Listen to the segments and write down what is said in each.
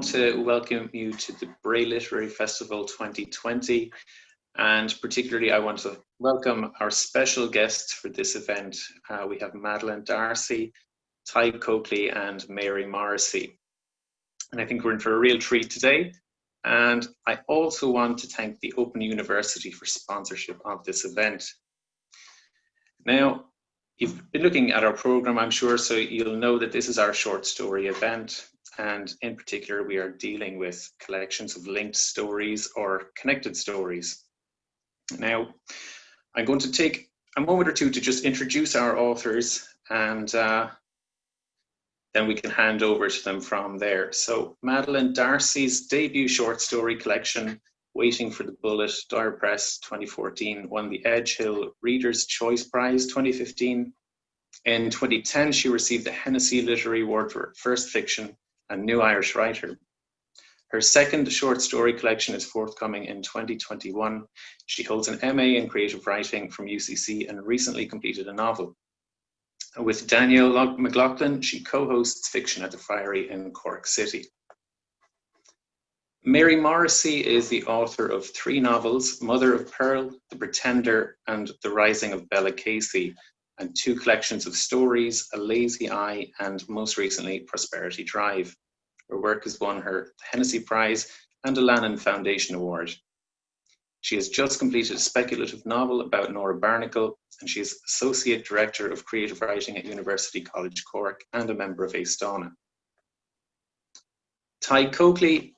want to welcome you to the Bray Literary Festival 2020, and particularly I want to welcome our special guests for this event. We have Madeleine D'Arcy, Ty Coakley and Mary Morrissy. And I think we're in for a real treat today. And I also want to thank the Open University for sponsorship of this event. Now, you've been looking at our program, I'm sure, so you'll know that this is our short story event. And in particular, we are dealing with collections of linked stories or connected stories. Now, I'm going to take a moment or two to just introduce our authors, and then we can hand over to them from there. So Madeleine D'Arcy's debut short story collection, Waiting for the Bullet, Doire Press 2014, won the Edge Hill Reader's Choice Prize 2015. In 2010, she received the Hennessey Literary Award for First Fiction and New Irish Writer. Her second short story collection is forthcoming in 2021. She holds an MA in Creative Writing from UCC and recently completed a novel. With Danielle McLaughlin, she co-hosts fiction at the Friary in Cork City. Mary Morrissy is the author of 3 novels, Mother of Pearl, The Pretender, and The Rising of Bella Casey, and 2 collections of stories, A Lazy Eye, and most recently, Prosperity Drive. Her work has won her Hennessy Prize and a Lannan Foundation Award. She has just completed a speculative novel about Nora Barnacle, and she is Associate Director of Creative Writing at University College Cork and a member of Aosdána. Ty Coakley's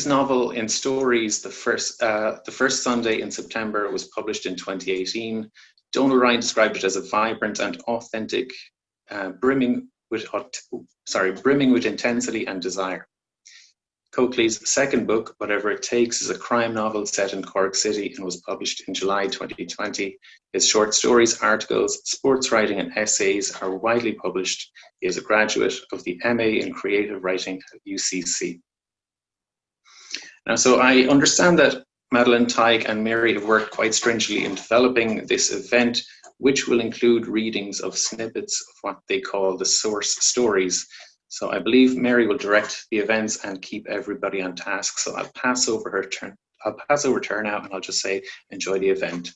novel In Stories, The First Sunday in September, was published in 2018. Donal Ryan described it as a vibrant and authentic, brimming with intensity and desire. Coakley's second book, Whatever It Takes, is a crime novel set in Cork City and was published in July 2020. His short stories, articles, sports writing and essays are widely published. He is a graduate of the MA in Creative Writing at UCC. Now, so I understand that Madeleine, Ty and Mary have worked quite stringently in developing this event, which will include readings of snippets of what they call the source stories. So I believe Mary will direct the events and keep everybody on task. So I'll pass over to her now, and I'll just say, enjoy the event.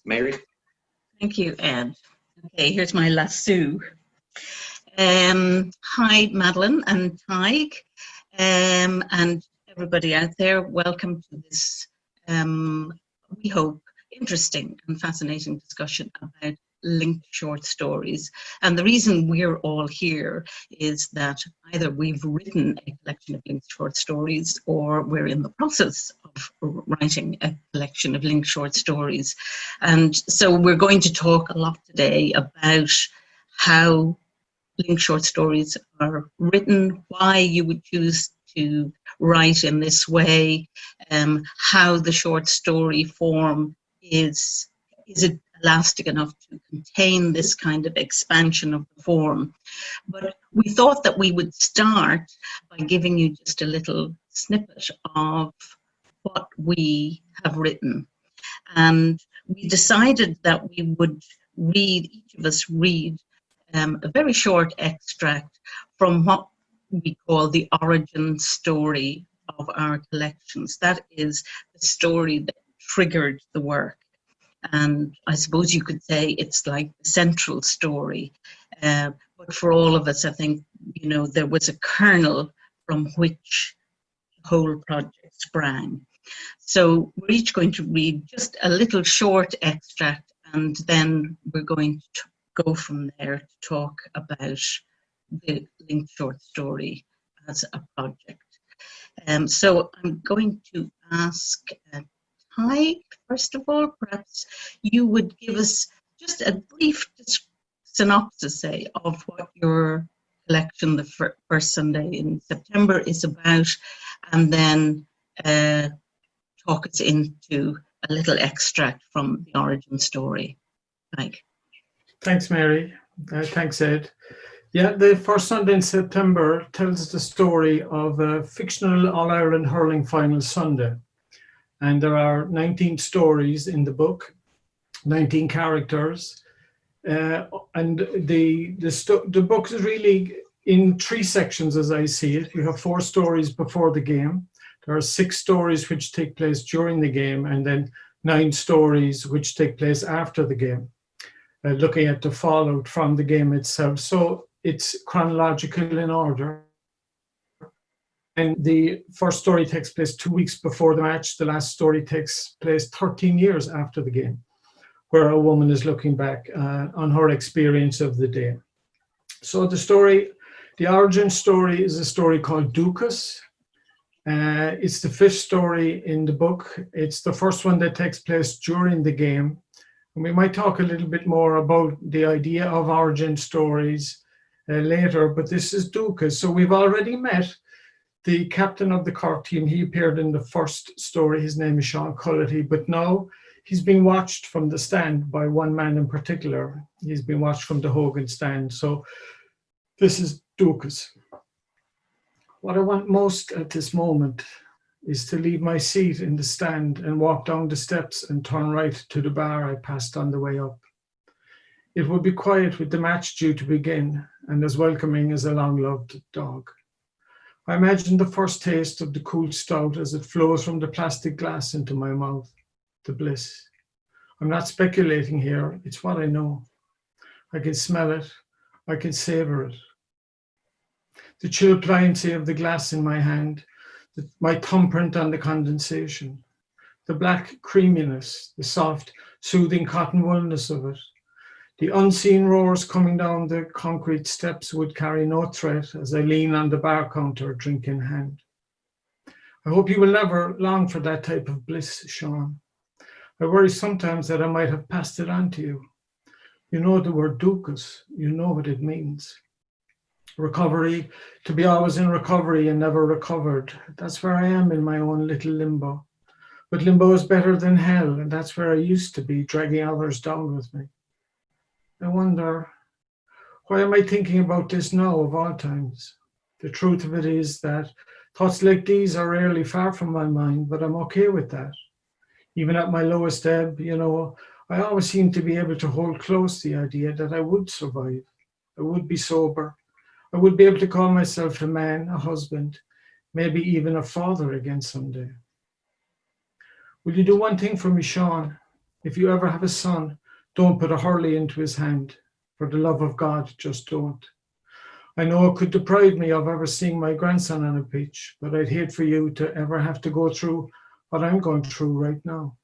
Mary? Thank you, Ed. Okay, here's my lasso. Hi, Madeleine and Ty, and everybody out there. Welcome to this, we hope, interesting and fascinating discussion about linked short stories. And the reason we're all here is that either we've written a collection of linked short stories or we're in the process of writing a collection of linked short stories. And so we're going to talk a lot today about how linked short stories are written, why you would choose to write in this way, how the short story form is it elastic enough to contain this kind of expansion of the form. But we thought that we would start by giving you just a little snippet of what we have written. And we decided that we would read, each of us read a very short extract from what we call the origin story of our collections. That is the story that triggered the work. And I suppose you could say it's like the central story. But for all of us, I think, you know, there was a kernel from which the whole project sprang. So we're each going to read just a little short extract, and then we're going to go from there to talk about the linked short story as a project. So I'm going to ask Ty, first of all, perhaps you would give us just a brief synopsis, say, of what your collection, the first Sunday in September, is about, and then talk us into a little extract from the origin story. Mike. Thanks, Mary. Thanks, Ed. Yeah, the first Sunday in September tells the story of a fictional All-Ireland hurling final Sunday. And there are 19 stories in the book, 19 characters. And the book is really in 3 sections as I see it. You have 4 stories before the game. There are 6 stories which take place during the game, and then 9 stories which take place after the game, looking at the fallout from the game itself. So it's chronological in order. And the first story takes place 2 weeks before the match. The last story takes place 13 years after the game, where a woman is looking back on her experience of the day. So the origin story is a story called Ducas. It's the 5th story in the book. It's the first one that takes place during the game. And we might talk a little bit more about the idea of origin stories later, but this is Ducas. So we've already met the captain of the Cork team. He appeared in the first story. His name is Sean Cullity, but now he's being watched from the stand by one man in particular. He's being watched from the Hogan stand. So this is Ducas. What I want most at this moment is to leave my seat in the stand and walk down the steps and turn right to the bar I passed on the way up. It would be quiet with the match due to begin and as welcoming as a long-loved dog. I imagine the first taste of the cool stout as it flows from the plastic glass into my mouth, the bliss. I'm not speculating here, it's what I know. I can smell it, I can savor it. The chill pliancy of the glass in my hand, my thumbprint on the condensation, the black creaminess, the soft, soothing cotton woolness of it. The unseen roars coming down the concrete steps would carry no threat as I lean on the bar counter, drink in hand. I hope you will never long for that type of bliss, Sean. I worry sometimes that I might have passed it on to you. You know the word Ducas, you know what it means. Recovery, to be always in recovery and never recovered. That's where I am in my own little limbo. But limbo is better than hell, and that's where I used to be, dragging others down with me. I wonder, why am I thinking about this now of all times? The truth of it is that thoughts like these are rarely far from my mind, but I'm okay with that. Even at my lowest ebb, I always seem to be able to hold close the idea that I would survive. I would be sober. I would be able to call myself a man, a husband, maybe even a father again someday. Will you do one thing for me, Sean? If you ever have a son, don't put a hurley into his hand. For the love of God, just don't. I know it could deprive me of ever seeing my grandson on a pitch, but I'd hate for you to ever have to go through what I'm going through right now.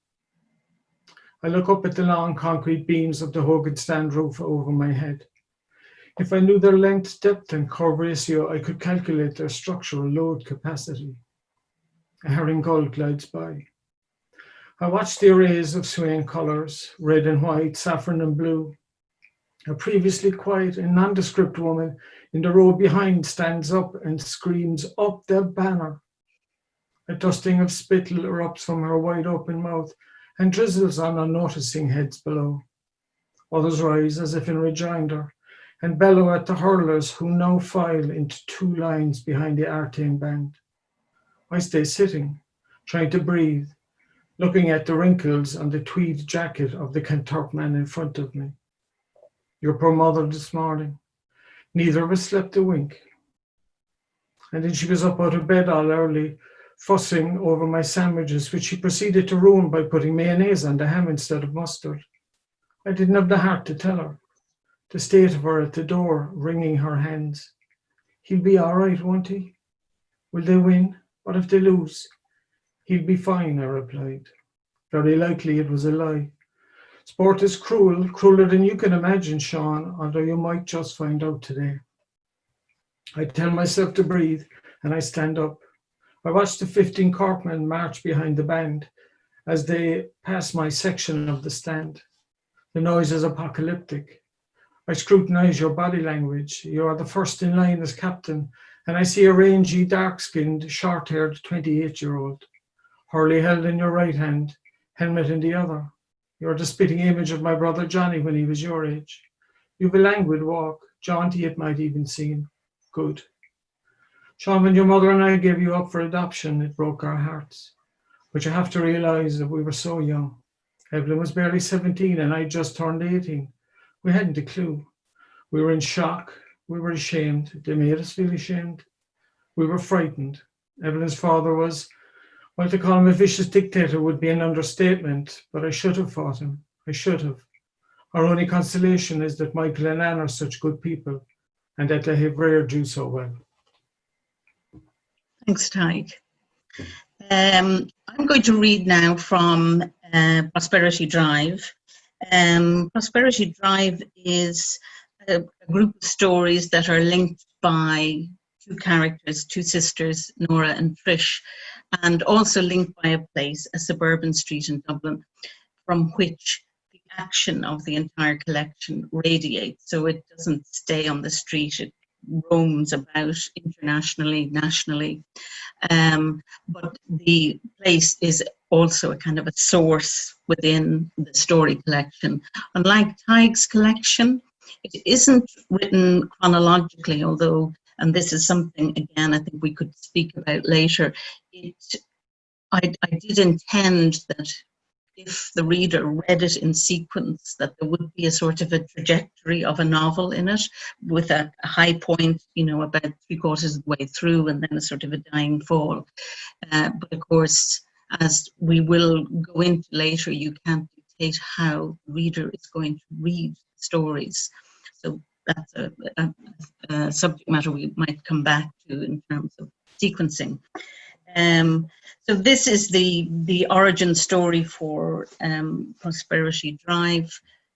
I look up at the long concrete beams of the Hogan stand roof over my head. If I knew their length, depth, and curve ratio, I could calculate their structural load capacity. A herring gull glides by. I watch the arrays of swaying colours, red and white, saffron and blue. A previously quiet and nondescript woman in the row behind stands up and screams, "Up the banner!" A dusting of spittle erupts from her wide open mouth and drizzles on unnoticing heads below. Others rise as if in rejoinder and bellow at the hurlers who now file into 2 lines behind the Artane band. I stay sitting, trying to breathe, looking at the wrinkles on the tweed jacket of the Canturk man in front of me. Your poor mother this morning. Neither of us slept a wink. And then she was up out of bed all early, fussing over my sandwiches, which she proceeded to ruin by putting mayonnaise on the ham instead of mustard. I didn't have the heart to tell her. The state of her at the door, wringing her hands. He'll be all right, won't he? Will they win? What if they lose? He'll be fine, I replied. Very likely it was a lie. Sport is cruel, crueler than you can imagine, Sean, although you might just find out today. I tell myself to breathe, and I stand up. I watch the 15 Corkmen march behind the band as they pass my section of the stand. The noise is apocalyptic. I scrutinize your body language. You are the first in line as captain, and I see a rangy, dark-skinned, short-haired 28-year-old. Hurley held in your right hand, helmet in the other. You are the spitting image of my brother Johnny when he was your age. You have a languid walk, jaunty it might even seem. Good. Sean, when your mother and I gave you up for adoption, it broke our hearts. But you have to realize that we were so young. Evelyn was barely 17 and I just turned 18. We hadn't a clue. We were in shock. We were ashamed. They made us feel ashamed. We were frightened. Evelyn's father was, well, to call him a vicious dictator would be an understatement, but I should have fought him. I should have. Our only consolation is that Michael and Anne are such good people and that they have reared you so well. Thanks, Tig. I'm going to read now from Prosperity Drive. Prosperity Drive is a group of stories that are linked by two characters, two sisters, Nora and Trish, and also linked by a place, a suburban street in Dublin, from which the action of the entire collection radiates. So it doesn't stay on the street, it roams about internationally, nationally. But the place is also a kind of a source within the story collection. Unlike Tig's collection, it isn't written chronologically, although, and this is something, again, I think we could speak about later, I did intend that if the reader read it in sequence, that there would be a sort of a trajectory of a novel in it, with a high point, you know, about 3/4 of the way through, and then a sort of a dying fall. But of course, as we will go into later, you can't dictate how the reader is going to read stories. So that's a subject matter we might come back to in terms of sequencing. So this is the origin story for Prosperity Drive.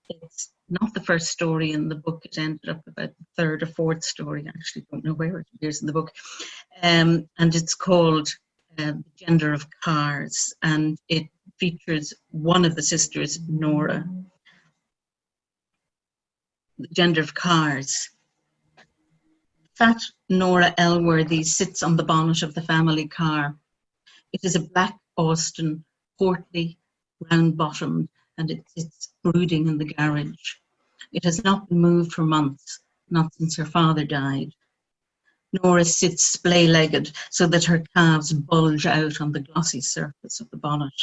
It's not the first story in the book. It ended up about the third or fourth story. I actually don't know where it appears in the book. And it's called The Gender of Cars, and it features one of the sisters, Nora. The Gender of Cars. Fat Nora Elworthy sits on the bonnet of the family car. It is a black Austin, portly, round-bottomed, and it sits brooding in the garage. It has not been moved for months, not since her father died. Nora sits splay-legged so that her calves bulge out on the glossy surface of the bonnet.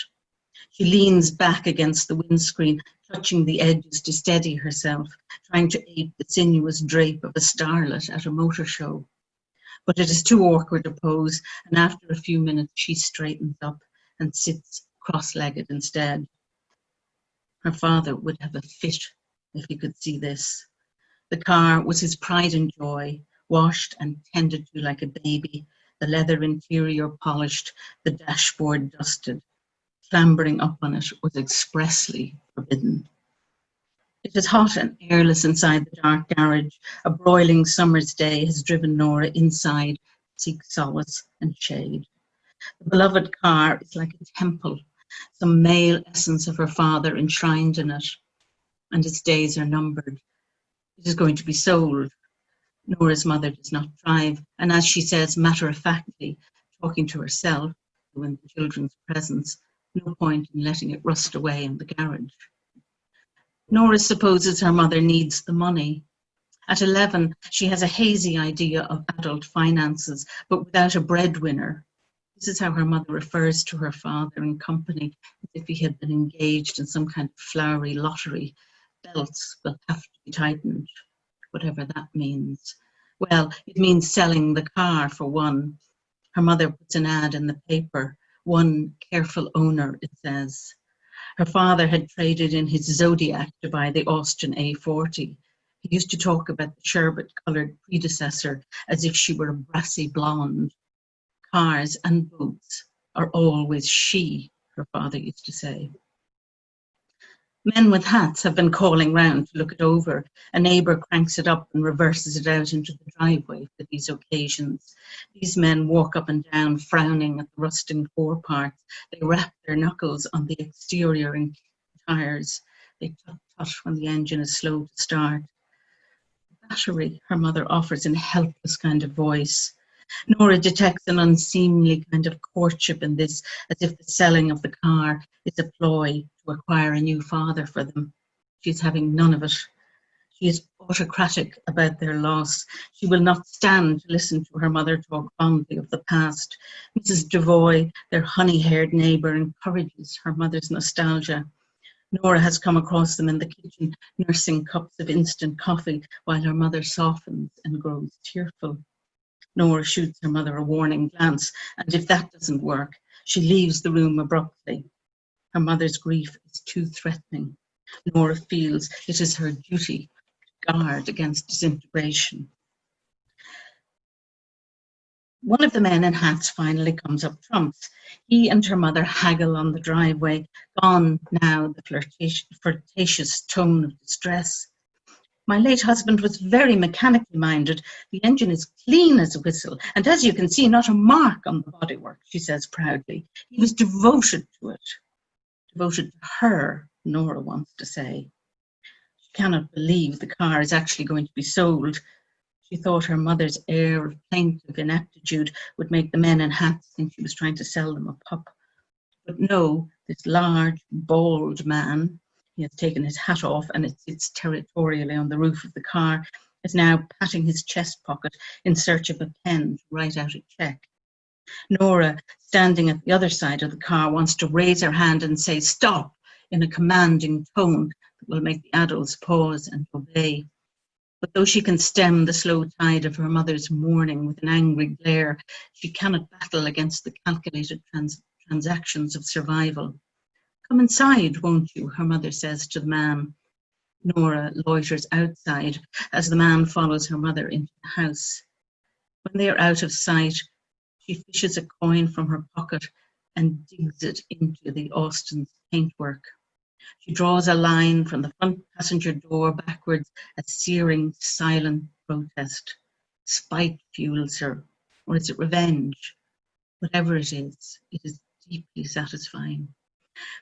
She leans back against the windscreen, touching the edges to steady herself, trying to ape the sinuous drape of a starlet at a motor show. But it is too awkward a pose, and after a few minutes she straightens up and sits cross-legged instead. Her father would have a fit if he could see this. The car was his pride and joy, washed and tended to like a baby, the leather interior polished, the dashboard dusted. Clambering up on it was expressly forbidden. It is hot and airless inside the dark garage. A broiling summer's day has driven Nora inside to seek solace and shade. The beloved car is like a temple, some male essence of her father enshrined in it, and its days are numbered. It is going to be sold. Nora's mother does not drive, and as she says matter-of-factly, talking to herself, in the children's presence, no point in letting it rust away in the garage. Nora supposes her mother needs the money. At 11, she has a hazy idea of adult finances, but without a breadwinner. This is how her mother refers to her father and company, as if he had been engaged in some kind of flowery lottery. Belts will have to be tightened, whatever that means. Well, it means selling the car, for one. Her mother puts an ad in the paper. One careful owner, it says. Her father had traded in his Zodiac to buy the Austin A40. He used to talk about the sherbet-coloured predecessor as if she were a brassy blonde. Cars and boats are always she, her father used to say. Men with hats have been calling round to look it over. A neighbour cranks it up and reverses it out into the driveway for these occasions. These men walk up and down, frowning at the rusting foreparts. They rap their knuckles on the exterior and tires. They tut-tut when the engine is slow to start. Battery, her mother offers in a helpless kind of voice. Nora detects an unseemly kind of courtship in this, as if the selling of the car is a ploy to acquire a new father for them. She is having none of it. She is autocratic about their loss. She will not stand to listen to her mother talk fondly of the past. Mrs. Devoy, their honey-haired neighbour, encourages her mother's nostalgia. Nora has come across them in the kitchen, nursing cups of instant coffee while her mother softens and grows tearful. Nora shoots her mother a warning glance, and if that doesn't work, she leaves the room abruptly. Her mother's grief is too threatening. Nora feels it is her duty to guard against disintegration. One of the men in hats finally comes up trumps. He and her mother haggle on the driveway, gone now the flirtatious tone of distress. My late husband was very mechanically minded. The engine is clean as a whistle, and as you can see, not a mark on the bodywork, she says proudly. He was devoted to it. Devoted to her, Nora wants to say. She cannot believe the car is actually going to be sold. She thought her mother's air of plaintive ineptitude would make the men in hats think she was trying to sell them a pup. But no, this large, bald man, he has taken his hat off and it sits territorially on the roof of the car, is now patting his chest pocket in search of a pen to write out a check. Nora, standing at the other side of the car, wants to raise her hand and say stop in a commanding tone that will make the adults pause and obey. But though she can stem the slow tide of her mother's mourning with an angry glare, she cannot battle against the calculated transactions of survival. Come inside, won't you? Her mother says to the man. Nora loiters outside as the man follows her mother into the house. When they are out of sight, she fishes a coin from her pocket and digs it into the Aosdána's paintwork. She draws a line from the front passenger door backwards, a searing, silent protest. Spite fuels her, or is it revenge? Whatever it is deeply satisfying.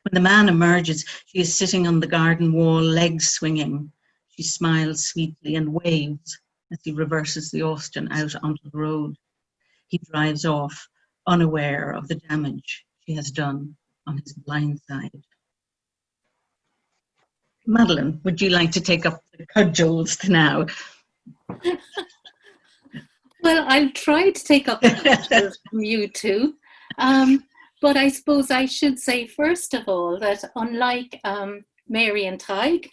When the man emerges, she is sitting on the garden wall, legs swinging. She smiles sweetly and waves as he reverses the Aosdána out onto the road. He drives off, unaware of the damage she has done on his blind side. Madeleine, would you like to take up the cudgels now? Well, I'll try to take up the cudgels from you two. But I suppose I should say, first of all, that unlike Mary and Tig,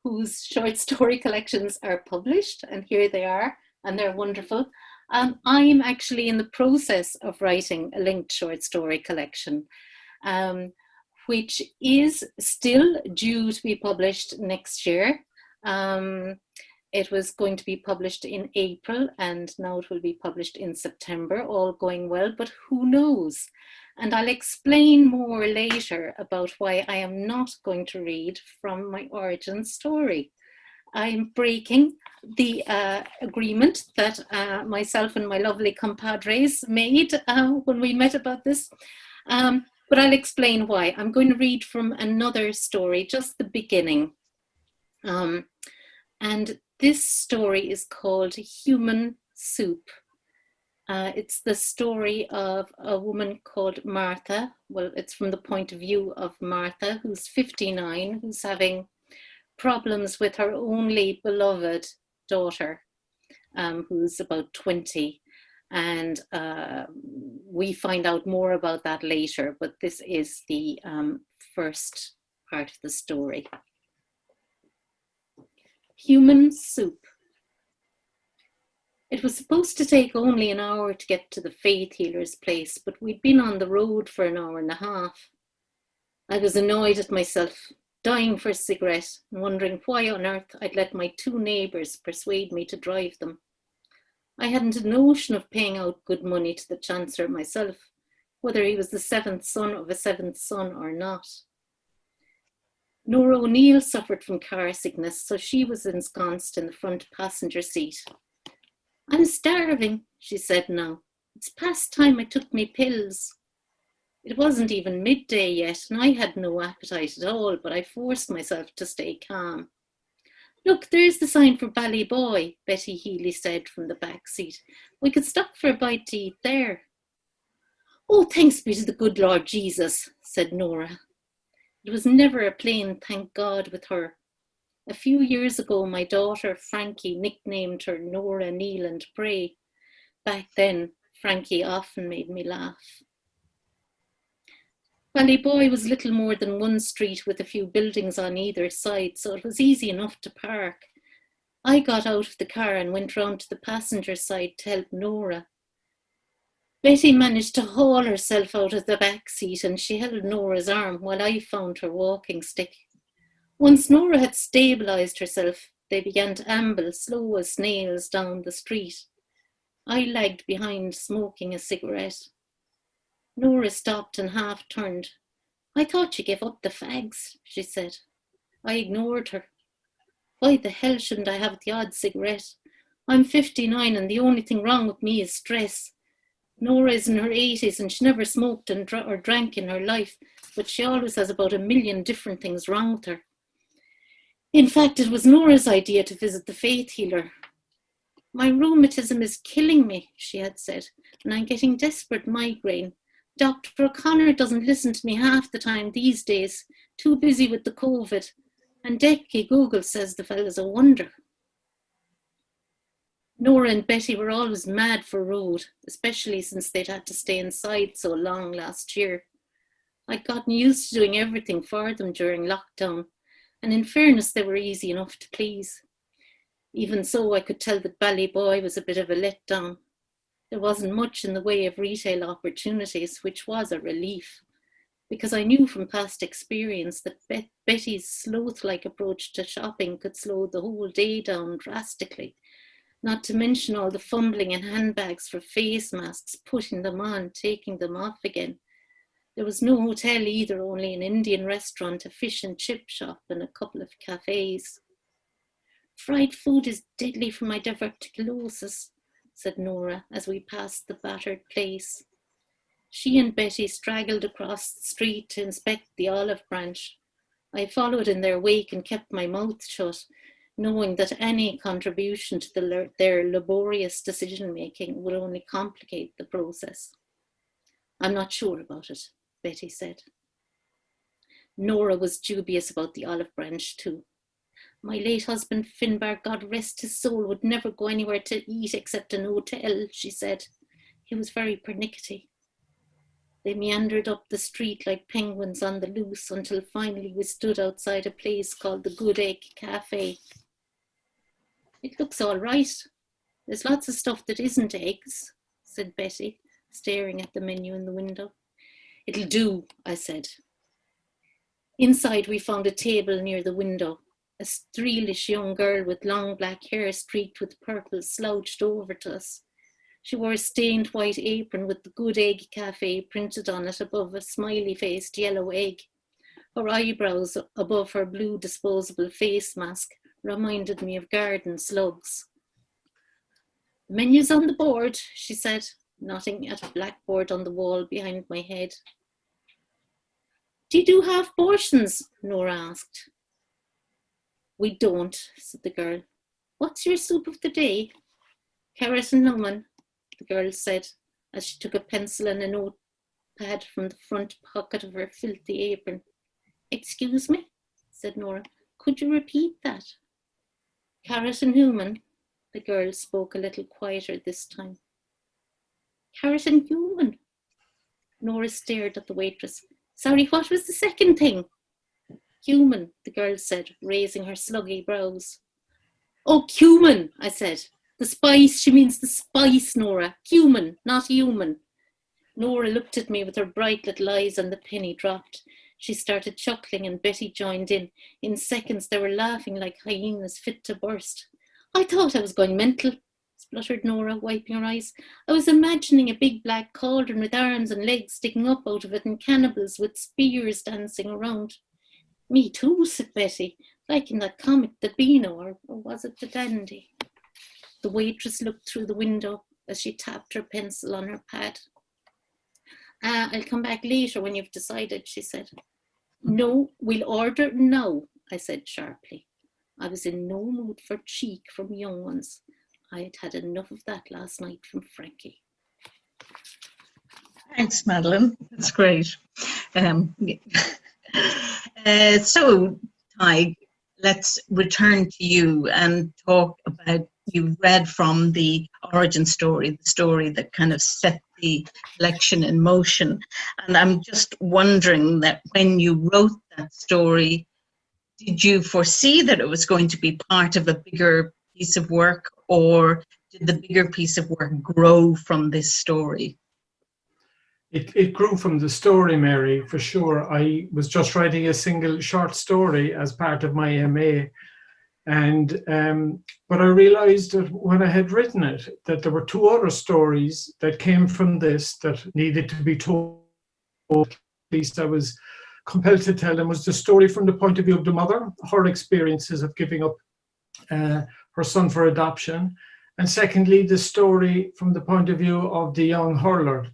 whose short story collections are published, and here they are, and they're wonderful, I'm actually in the process of writing a linked short story collection, which is still due to be published next year. It was going to be published in April, and now it will be published in September, all going well, but who knows? And I'll explain more later about why I am not going to read from my origin story. I'm breaking the agreement that myself and my lovely compadres made when we met about this. But I'll explain why. I'm going to read from another story, just the beginning. And this story is called Human Soup. It's the story of a woman called Martha. Well, it's from the point of view of Martha, who's 59, who's having problems with her only beloved daughter, who's about 20. And we find out more about that later, but this is the first part of the story. Human Soup. It was supposed to take only an hour to get to the faith healer's place, but we'd been on the road for an hour and a half. I was annoyed at myself, dying for a cigarette, and wondering why on earth I'd let my two neighbours persuade me to drive them. I hadn't a notion of paying out good money to the Chancellor myself, whether he was the seventh son of a seventh son or not. Nora O'Neill suffered from car sickness, so she was ensconced in the front passenger seat. I'm starving, she said now. It's past time I took my pills. It wasn't even midday yet, and I had no appetite at all, but I forced myself to stay calm. Look, there's the sign for Ballyboy, Betty Healy said from the back seat. We could stop for a bite to eat there. Oh, thanks be to the good Lord Jesus, said Nora. It was never a plain thank God with her. A few years ago, my daughter Frankie nicknamed her Nora Kneel and Pray. Back then, Frankie often made me laugh. Ballyboy was little more than one street with a few buildings on either side, so it was easy enough to park. I got out of the car and went round to the passenger side to help Nora. Betty managed to haul herself out of the back seat, and she held Nora's arm while I found her walking stick. Once Nora had stabilised herself, they began to amble slow as snails down the street. I lagged behind, smoking a cigarette. Nora stopped and half turned. "I thought you gave up the fags," she said. I ignored her. Why the hell shouldn't I have the odd cigarette? I'm 59 and the only thing wrong with me is stress. Nora is in her 80s and she never smoked or drank in her life, but she always has about 1,000,000 different things wrong with her. In fact, it was Nora's idea to visit the faith healer. "My rheumatism is killing me," she had said, "and I'm getting desperate migraine. Dr. O'Connor doesn't listen to me half the time these days, too busy with the COVID. And Decky Google says the fella's a wonder." Nora and Betty were always mad for road, especially since they'd had to stay inside so long last year. I'd gotten used to doing everything for them during lockdown, and in fairness, they were easy enough to please. Even so, I could tell that Ballyboy was a bit of a letdown. There wasn't much in the way of retail opportunities, which was a relief, because I knew from past experience that Betty's sloth-like approach to shopping could slow the whole day down drastically, not to mention all the fumbling in handbags for face masks, putting them on, taking them off again. There was no hotel either, only an Indian restaurant, a fish and chip shop, and a couple of cafes. "Fried food is deadly for my diverticulosis," said Nora as we passed the battered place. She and Betty straggled across the street to inspect the olive branch. I followed in their wake and kept my mouth shut, knowing that any contribution to their laborious decision-making would only complicate the process. "I'm not sure about it," Betty said. Nora was dubious about the olive branch too. "My late husband Finbar, God rest his soul, would never go anywhere to eat except an hotel," she said. "He was very pernickety." They meandered up the street like penguins on the loose until finally we stood outside a place called the Good Egg Cafe. "It looks all right. There's lots of stuff that isn't eggs," said Betty, staring at the menu in the window. "It'll do," I said. Inside we found a table near the window. A streelish young girl with long black hair streaked with purple slouched over to us. She wore a stained white apron with the Good Egg Cafe printed on it above a smiley-faced yellow egg. Her eyebrows above her blue disposable face mask reminded me of garden slugs. "The menu's on the board," she said, nodding at a blackboard on the wall behind my head. "Do you do half portions?" Nora asked. "We don't," said the girl. "What's your soup of the day?" "Carrot and lemon," the girl said, as she took a pencil and a notepad from the front pocket of her filthy apron. "Excuse me," said Nora. "Could you repeat that?" "Carrot and human," the girl spoke a little quieter this time. "Carrot and human." Nora stared at the waitress. "Sorry, what was the second thing?" "Human," the girl said, raising her sluggy brows. "Oh, cumin," I said. "The spice, she means the spice, Nora. Cumin, not human." Nora looked at me with her bright little eyes and the penny dropped. She started chuckling and Betty joined in. In seconds they were laughing like hyenas fit to burst. "I thought I was going mental," spluttered Nora, wiping her eyes. "I was imagining a big black cauldron with arms and legs sticking up out of it and cannibals with spears dancing around." "Me too," said Betty, "like in that comic, the Beano, or was it the Dandy?" The waitress looked through the window as she tapped her pencil on her pad. "I'll come back later when you've decided," she said. "No, we'll order now," I said sharply. I was in no mood for cheek from young ones. I had had enough of that last night from Frankie. Thanks, Madeleine. That's great. So, Ty, let's return to you and talk about, you read from the origin story, the story that kind of set the collection in motion. And I'm just wondering that when you wrote that story, did you foresee that it was going to be part of a bigger piece of work, or did the bigger piece of work grow from this story? It grew from the story, Mary, for sure. I was just writing a single short story as part of my MA. And but I realized that when I had written it, that there were two other stories that came from this that needed to be told. At least I was compelled to tell them. Was the story from the point of view of the mother, her experiences of giving up her son for adoption. And secondly, the story from the point of view of the young hurler,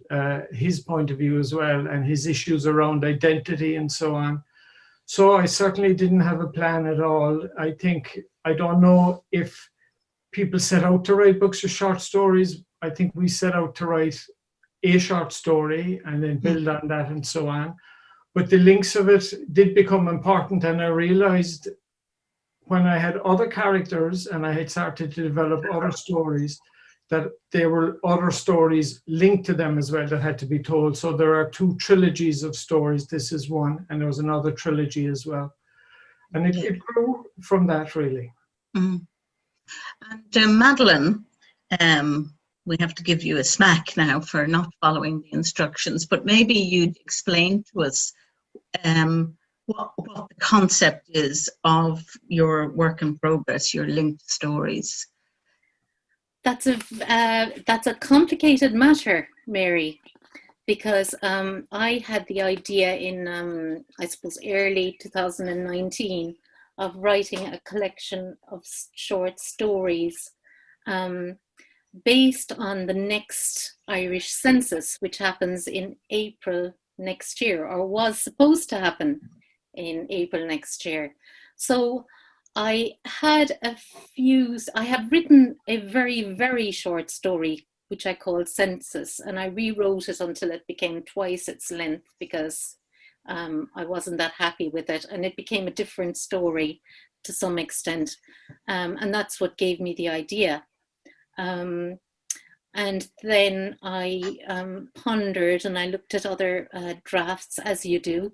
his point of view as well, and his issues around identity and so on. So I certainly didn't have a plan at all. I don't know if people set out to write books or short stories. I think we set out to write a short story and then build on that and so on. But the links of it did become important, and I realized when I had other characters and I had started to develop other stories, that there were other stories linked to them as well that had to be told. So there are two trilogies of stories. This is one, and there was another trilogy as well. And it grew from that, really. Mm. And Madeleine, we have to give you a smack now for not following the instructions, but maybe you'd explain to us what the concept is of your work in progress, your linked stories. That's a complicated matter, Mary, because I had the idea in, I suppose, early 2019 of writing a collection of short stories based on the next Irish census, which happens in April next year, or was supposed to happen in April next year. So I have written a very, very short story, which I called Census, and I rewrote it until it became twice its length because I wasn't that happy with it, and it became a different story to some extent. And that's what gave me the idea. And then I pondered and I looked at other drafts, as you do,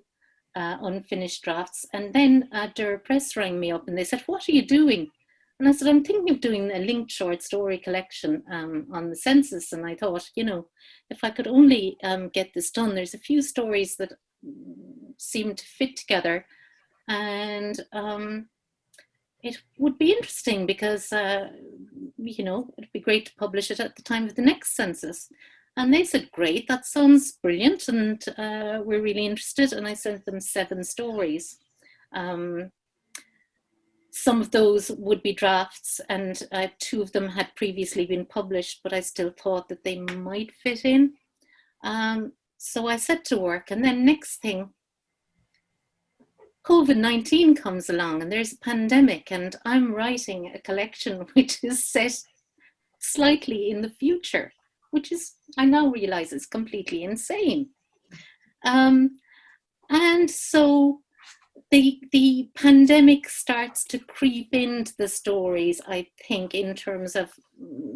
unfinished drafts. And then Doire Press rang me up and they said, "What are you doing?" And I said, "I'm thinking of doing a linked short story collection on the census." And I thought, if I could only get this done, there's a few stories that seem to fit together. And it would be interesting because, it'd be great to publish it at the time of the next census. And they said, "Great, that sounds brilliant, and we're really interested." And I sent them 7 stories. Some of those would be drafts, and 2 of them had previously been published, but I still thought that they might fit in. So I set to work, and then next thing, COVID-19 comes along, and there's a pandemic, and I'm writing a collection which is set slightly in the future, which is, I now realize, is completely insane. And so the pandemic starts to creep into the stories, I think, in terms of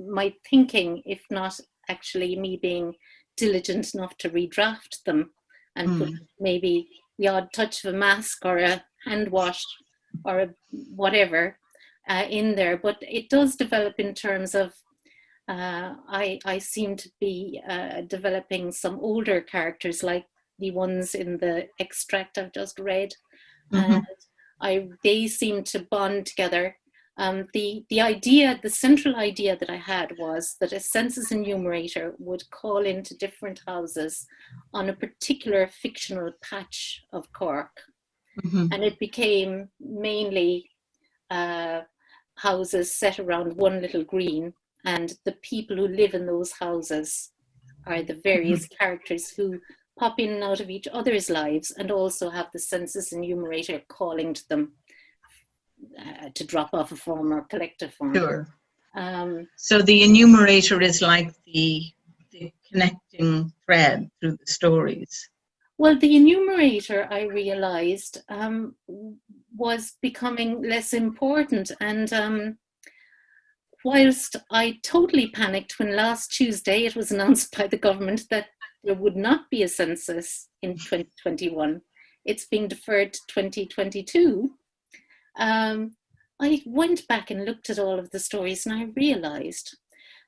my thinking, if not actually me being diligent enough to redraft them and put maybe the odd touch of a mask or a hand wash or a whatever in there. But it does develop in terms of I seem to be developing some older characters, like the ones in the extract I've just read. And they seem to bond together. The central idea that I had was that a census enumerator would call into different houses on a particular fictional patch of Cork. And it became mainly houses set around one little green, and the people who live in those houses are the various characters who pop in and out of each other's lives, and also have the census enumerator calling to them to drop off a form or collect a form. Sure. So the enumerator is like the connecting thread through the stories. Well, the enumerator, I realized, was becoming less important. And whilst I totally panicked when last Tuesday it was announced by the government that there would not be a census in 2021, it's being deferred to 2022, I went back and looked at all of the stories, and I realized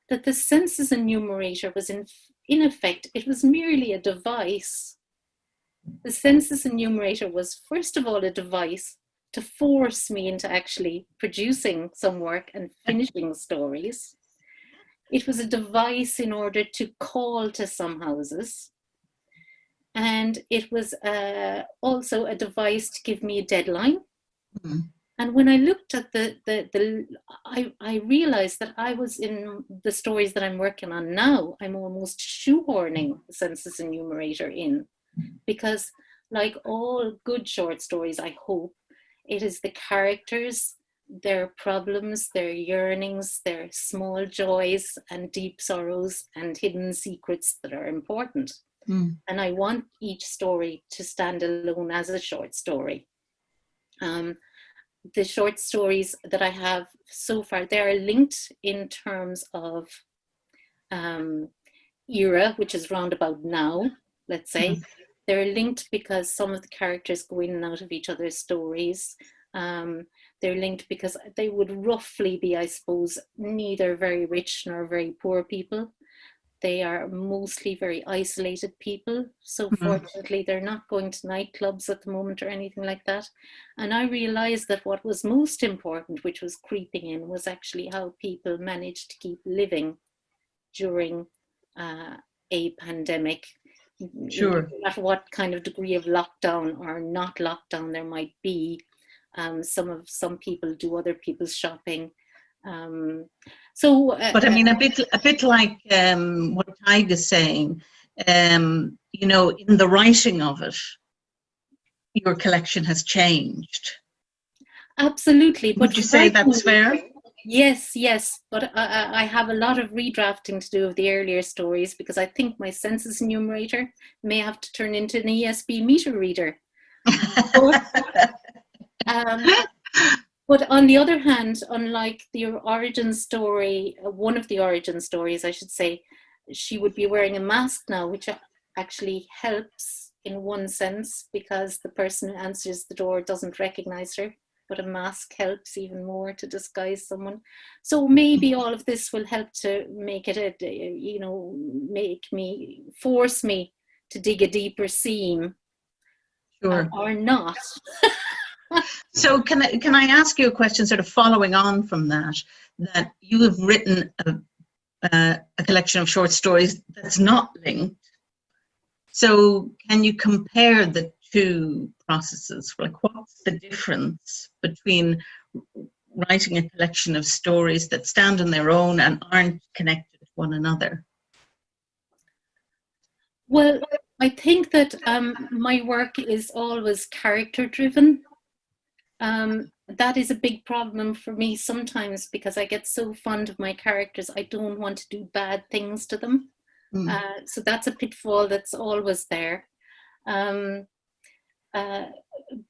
that the census enumerator was in effect, it was merely a device. The census enumerator was, first of all, a device to force me into actually producing some work and finishing stories. It was a device in order to call to some houses. And it was also a device to give me a deadline. Mm-hmm. And when I looked at I realized that I was in the stories that I'm working on now, I'm almost shoehorning the census enumerator in, because like all good short stories, I hope, it is the characters, their problems, their yearnings, their small joys and deep sorrows and hidden secrets that are important. Mm. And I want each story to stand alone as a short story. The short stories that I have so far, they are linked in terms of era, which is round about now, let's say. Mm. They're linked because some of the characters go in and out of each other's stories. They're linked because they would roughly be, I suppose, neither very rich nor very poor people. They are mostly very isolated people. So fortunately, they're not going to nightclubs at the moment or anything like that. And I realized that what was most important, which was creeping in, was actually how people managed to keep living during a pandemic. Sure. No matter what kind of degree of lockdown or not lockdown there might be, some people do other people's shopping. But I mean, a bit like what Tig is saying, you know, in the writing of it, your collection has changed. Absolutely. Would you say that's fair? Yes. But I have a lot of redrafting to do of the earlier stories, because I think my census enumerator may have to turn into an ESB meter reader. But on the other hand, unlike the origin story, one of the origin stories, I should say, she would be wearing a mask now, which actually helps in one sense, because the person who answers the door doesn't recognize her, but a mask helps even more to disguise someone. So maybe all of this will help to make it, force me to dig a deeper seam. Sure. Or not. So can I ask you a question, sort of following on from that you have written a collection of short stories that's not linked. So can you compare the two processes? Like, what's the difference between writing a collection of stories that stand on their own and aren't connected to one another? Well, I think that my work is always character driven. That is a big problem for me sometimes, because I get so fond of my characters, I don't want to do bad things to them. So that's a pitfall that's always there. But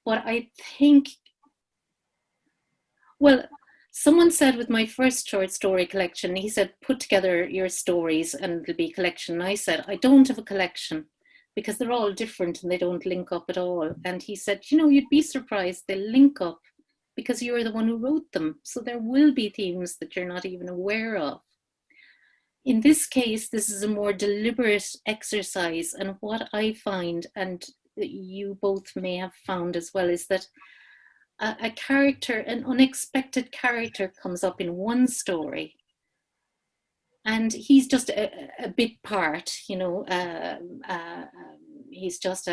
I think, well, someone said with my first short story collection, he said, put together your stories and it'll be a collection. I said, I don't have a collection, because they're all different and they don't link up at all. And he said, you know, you'd be surprised, they'll link up because you're the one who wrote them. So there will be themes that you're not even aware of. In this case, this is a more deliberate exercise. And what I find, and you both may have found as well, is that a character, an unexpected character comes up in one story. And he's just a bit part, you know, he's just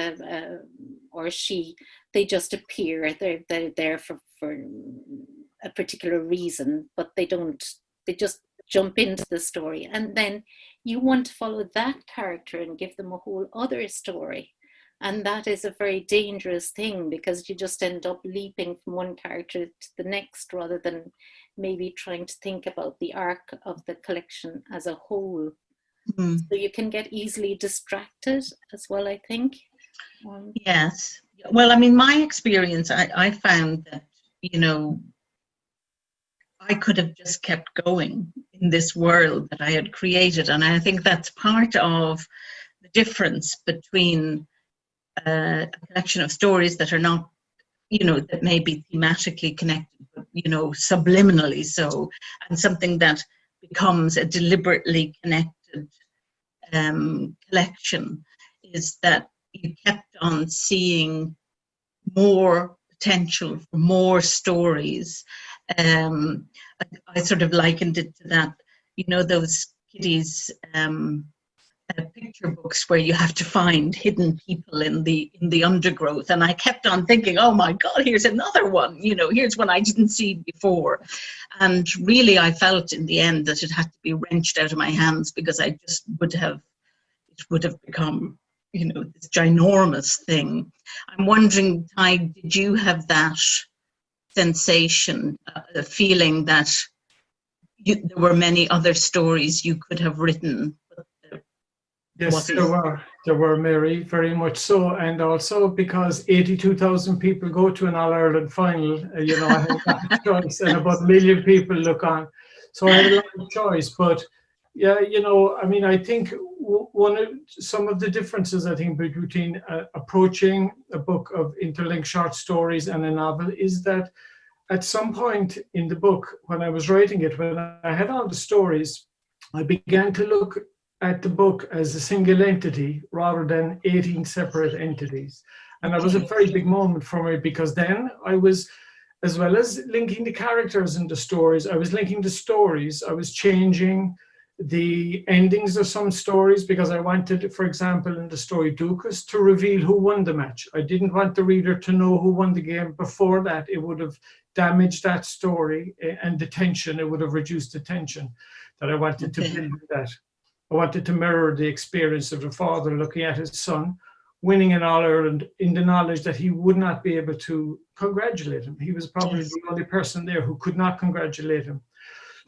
or she, they just appear, they're there for a particular reason, but they just jump into the story. And then you want to follow that character and give them a whole other story. And that is a very dangerous thing, because you just end up leaping from one character to the next, rather than maybe trying to think about the arc of the collection as a whole. So you can get easily distracted as well, I think. Yes. Well, I mean, my experience, I found that, you know, I could have just kept going in this world that I had created. And I think that's part of the difference between a collection of stories that are not, that may be thematically connected, but, subliminally so, and something that becomes a deliberately connected collection, is that you kept on seeing more potential for more stories. I sort of likened it to that, those kiddies picture books where you have to find hidden people in the undergrowth, and I kept on thinking, oh my God, here's another one, here's one I didn't see before. And really I felt in the end that it had to be wrenched out of my hands, because it would have become this ginormous thing. I'm wondering, Ty, did you have that sensation, the feeling that there were many other stories you could have written? Yes, there were, Mary, very much so. And also because 82,000 people go to an All-Ireland final, I had that choice, and about 1 million people look on. So I had a lot of choice. But yeah, I think some of the differences, I think, between approaching a book of interlinked short stories and a novel is that at some point in the book, when I was writing it, when I had all the stories, I began to look at the book as a single entity rather than 18 separate entities. And that was a very big moment for me, because then I was, as well as linking the characters in the stories, I was linking the stories. I was changing the endings of some stories, because I wanted, for example, in the story Dukas, to reveal who won the match. I didn't want the reader to know who won the game before that. It would have damaged that story and the tension. It would have reduced the tension that I wanted to build with that. I wanted to mirror the experience of the father looking at his son winning an All-Ireland in the knowledge that he would not be able to congratulate him. He was probably the only person there who could not congratulate him.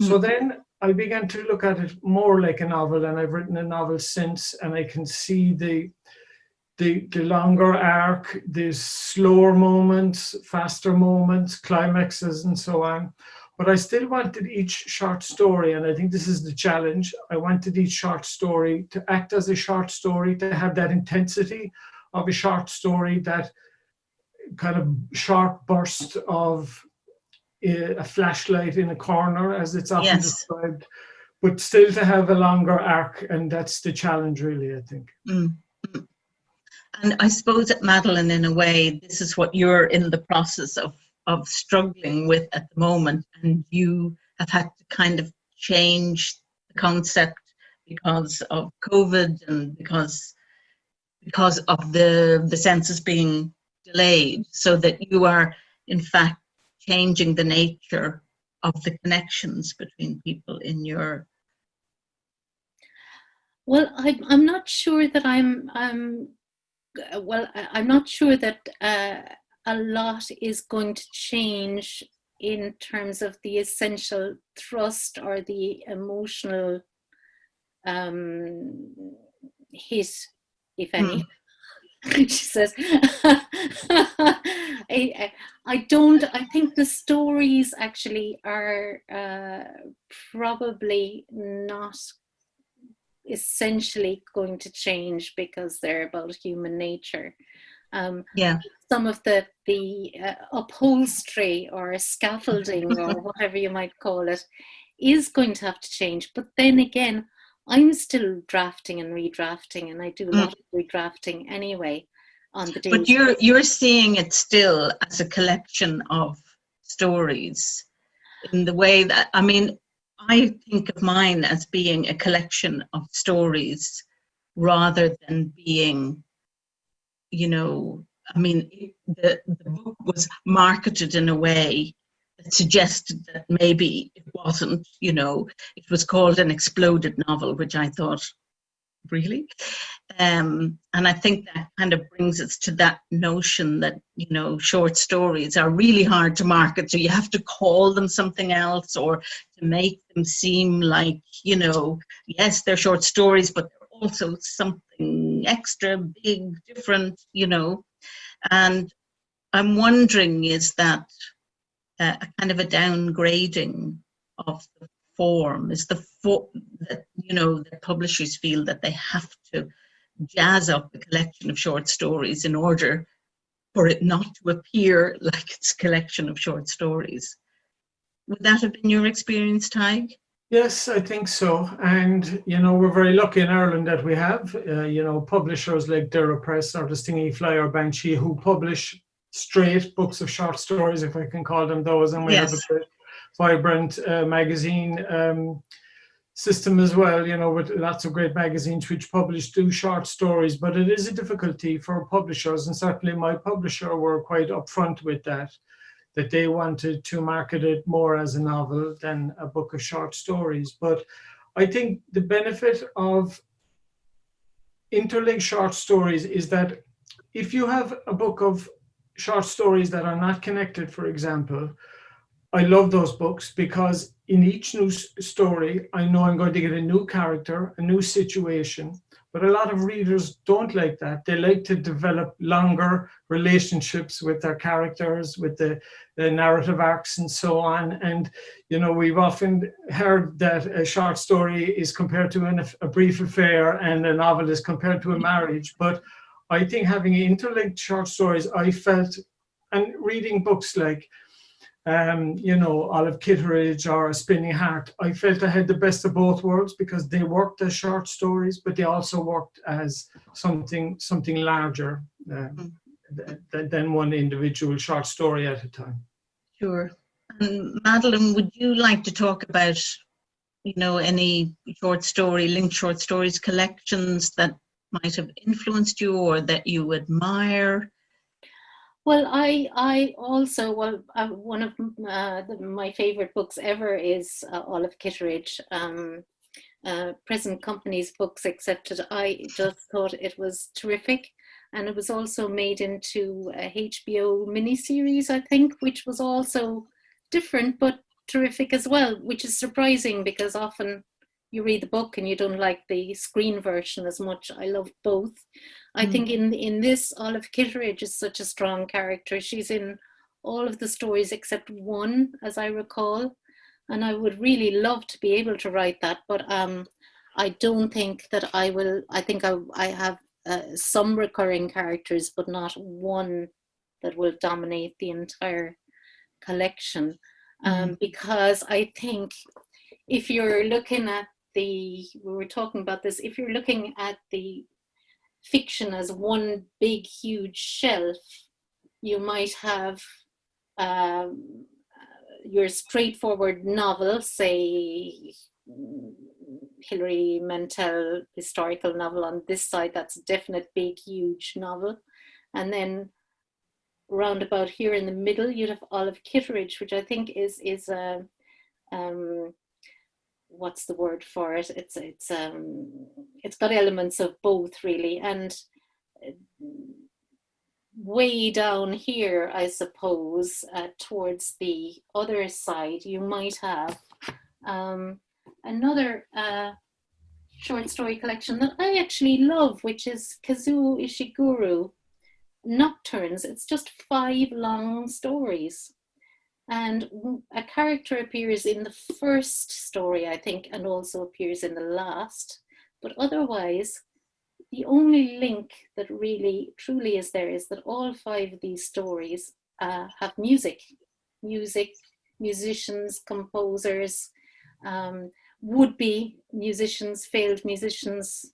So then I began to look at it more like a novel, and I've written a novel since, and I can see the longer arc, the slower moments, faster moments, climaxes, and so on. But I still wanted each short story, and I think this is the challenge. I wanted each short story to act as a short story, to have that intensity of a short story, that kind of sharp burst of a flashlight in a corner, as it's often described, but still to have a longer arc, and that's the challenge, really, I think. And I suppose at Madeleine, in a way, this is what you're in the process of struggling with at the moment, and you have had to kind of change the concept because of COVID and because of the census being delayed, so that you are in fact changing the nature of the connections between people in your... Well, I'm not sure that I'm not sure that a lot is going to change in terms of the essential thrust or the emotional hit, if any. She says, I think the stories actually are probably not essentially going to change, because they're about human nature. Some of the upholstery or scaffolding or whatever you might call it is going to have to change. But then again, I'm still drafting and redrafting, and I do a lot of redrafting anyway on the day. But you're seeing it still as a collection of stories, in the way that, I think of mine as being a collection of stories rather than being, the book was marketed in a way that suggested that maybe it wasn't, it was called an exploded novel, which I thought, really? And I think that kind of brings us to that notion that, short stories are really hard to market. So you have to call them something else, or to make them seem like, yes, they're short stories, but they're also something extra big, different, And I'm wondering, is that a kind of a downgrading of the form? Is the that, you know, that publishers feel that they have to jazz up a collection of short stories in order for it not to appear like it's a collection of short stories? Would that have been your experience, Tig? Yes, I think so. And, you know, we're very lucky in Ireland that we have, you know, publishers like Doire Press or the Stingy Fly or Banshee who publish straight books of short stories, if I can call them those. And we have a great, vibrant magazine system as well, you know, with lots of great magazines which do short stories. But it is a difficulty for publishers, and certainly my publisher were quite upfront with that they wanted to market it more as a novel than a book of short stories. But I think the benefit of interlinked short stories is that if you have a book of short stories that are not connected, for example, I love those books because in each new story, I know I'm going to get a new character, a new situation. But a lot of readers don't like that. They like to develop longer relationships with their characters, with the narrative arcs and so on. And, you know, we've often heard that a short story is compared to a brief affair and a novel is compared to a marriage. But I think having interlinked short stories, I felt, and reading books like, you know, Olive Kitteridge or A Spinning Heart, I felt I had the best of both worlds because they worked as short stories, but they also worked as something larger than one individual short story at a time. Sure. And Madeleine, would you like to talk about, you know, any linked short stories collections that might have influenced you or that you admire? Well, I also, one of my favorite books ever is Olive Kitteridge, Present Company's books accepted. I just thought it was terrific. And it was also made into a HBO miniseries, I think, which was also different, but terrific as well, which is surprising because often you read the book and you don't like the screen version as much. I love both. I think in this, Olive Kitteridge is such a strong character. She's in all of the stories except one, as I recall. And I would really love to be able to write that, but I don't think that I will. I think I have some recurring characters, but not one that will dominate the entire collection. Because I think if you're looking at we were talking about this, if you're looking at the fiction as one big, huge shelf, you might have your straightforward novel, say Hilary Mantel historical novel on this side, that's a definite big, huge novel. And then round about here in the middle, you'd have Olive Kitteridge, which I think is a what's the word for it? It's got elements of both really, and way down here, I suppose, towards the other side, you might have another short story collection that I actually love, which is Kazoo Ishiguro, Nocturnes. It's just 5 long stories. And a character appears in the first story, I think, and also appears in the last. But otherwise, the only link that really, truly is there is that all 5 of these stories have music, musicians, composers, would-be musicians, failed musicians,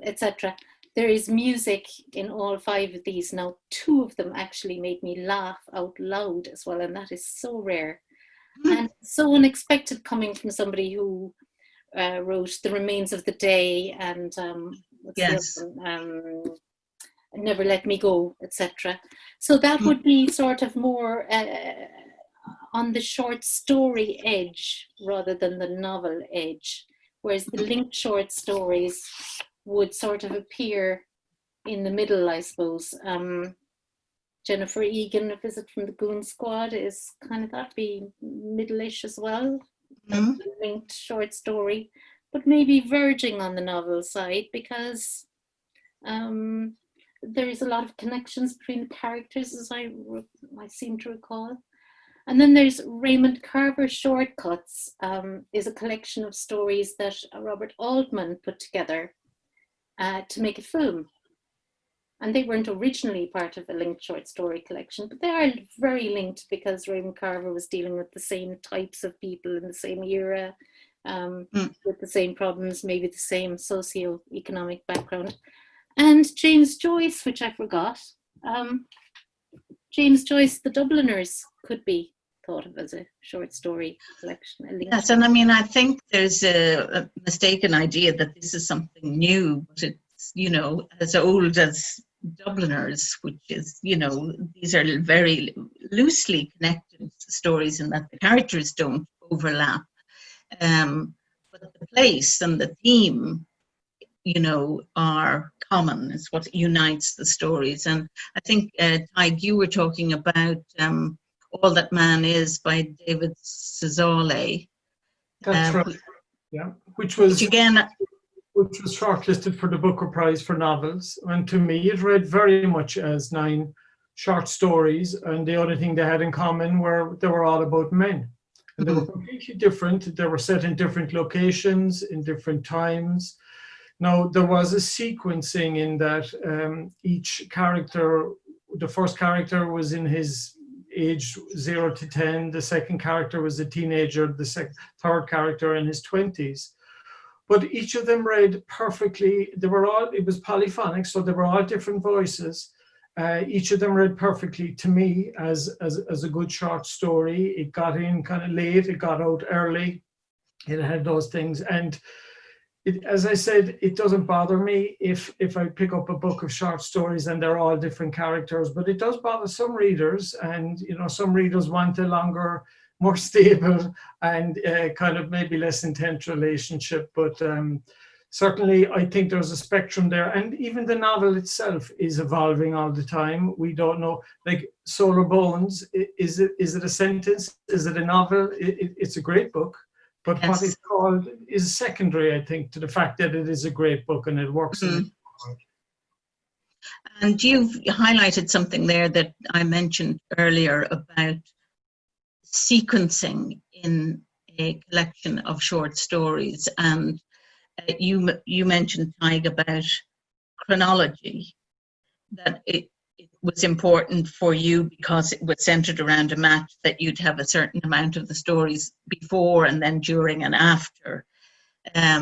etc. There is music in all 5 of these. Now, 2 of them actually made me laugh out loud as well, and that is so rare. And so unexpected coming from somebody who wrote The Remains of the Day and Never Let Me Go, etc. So that would be sort of more on the short story edge rather than the novel edge, whereas the linked short stories would sort of appear in the middle, I suppose. Jennifer Egan, A Visit from the Goon Squad, is kind of that'd be middle-ish as well. A linked short story, but maybe verging on the novel side because there is a lot of connections between the characters, as I seem to recall. And then there's Raymond Carver Shortcuts, is a collection of stories that Robert Altman put together to make a film. And they weren't originally part of a linked short story collection, but they are very linked because Raymond Carver was dealing with the same types of people in the same era, with the same problems, maybe the same socio-economic background. And James Joyce, which I forgot. James Joyce, The Dubliners, could be thought of as a short story collection. Yes, and I mean, I think there's a mistaken idea that this is something new, but it's, you know, as old as Dubliners, which is, you know, these are very loosely connected stories in that the characters don't overlap. But the place and the theme, you know, are common. It's what unites the stories. And I think, Tig, you were talking about All That Man Is by David Cesarelli. That's right. Yeah, which was shortlisted for the Booker Prize for novels. And to me, it read very much as 9 short stories. And the only thing they had in common were they were all about men. And they were completely different. They were set in different locations, in different times. Now, there was a sequencing in that each character, the first character was in his age 0 to 10, the second character was a teenager, the third character in his 20s. But each of them read perfectly. They were all, it was polyphonic, so they were all different voices. Each of them read perfectly to me as a good short story. It got in kind of late, it got out early, it had those things. And it, as I said, it doesn't bother me if I pick up a book of short stories and they're all different characters, but it does bother some readers. And, you know, some readers want a longer, more stable and kind of maybe less intense relationship. But certainly, I think there's a spectrum there. And even the novel itself is evolving all the time. We don't know, like Solar Bones, is it a sentence? Is it a novel? It's a great book. But yes, what it's called is secondary, I think, to the fact that it is a great book and it works. And you've highlighted something there that I mentioned earlier about sequencing in a collection of short stories. And you mentioned, Tig, about chronology, that it was important for you because it was centered around a match, that you'd have a certain amount of the stories before and then during and after. I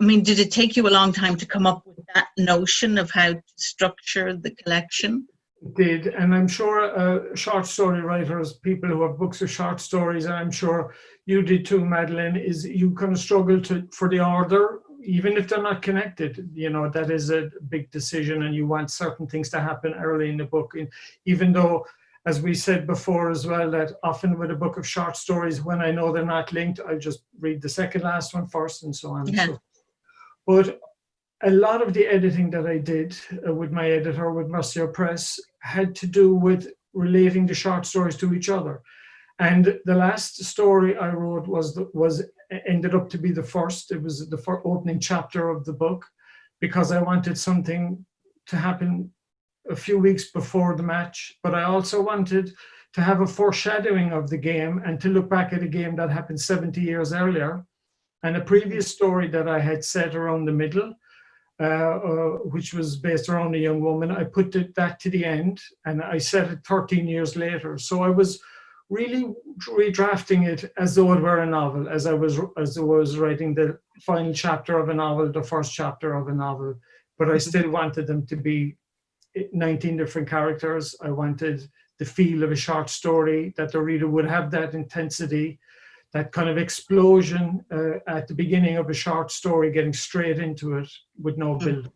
mean, did it take you a long time to come up with that notion of how to structure the collection? It did, and I'm sure short story writers, people who have books of short stories, and I'm sure you did too, Madeleine, is you kind of struggle for the order, even if they're not connected. You know, that is a big decision, and you want certain things to happen early in the book. And even though, as we said before as well, that often with a book of short stories, when I know they're not linked, I just read the second last one first and so on. Yeah. So, but a lot of the editing that I did with my editor, with Doire Press, had to do with relating the short stories to each other. And the last story I wrote ended up to be the first. It was the opening chapter of the book, because I wanted something to happen a few weeks before the match, but I also wanted to have a foreshadowing of the game and to look back at a game that happened 70 years earlier. And a previous story that I had set around the middle, which was based around a young woman, I put that to the end, and I set it 13 years later. So I was really redrafting it as though it were a novel, as I was writing the final chapter of a novel, the first chapter of a novel. But I still wanted them to be 19 different characters. I wanted the feel of a short story, that the reader would have that intensity, that kind of explosion at the beginning of a short story, getting straight into it with no build.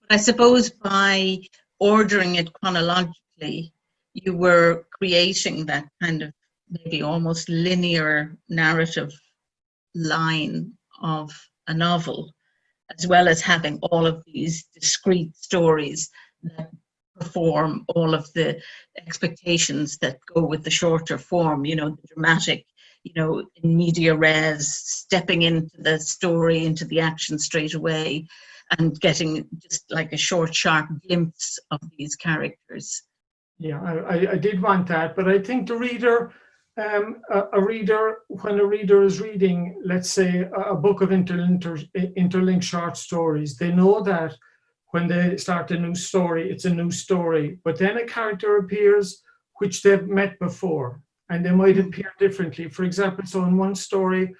I suppose by ordering it chronologically, you were creating that kind of maybe almost linear narrative line of a novel, as well as having all of these discrete stories that perform all of the expectations that go with the shorter form, you know, the dramatic, you know, in media res, stepping into the story, into the action straight away, and getting just like a short, sharp glimpse of these characters. Yeah, I did want that, but I think the reader, when a reader is reading, let's say, a book of interlinked short stories, they know that when they start a new story, it's a new story, but then a character appears which they've met before, and they might appear differently. For example, so in one story,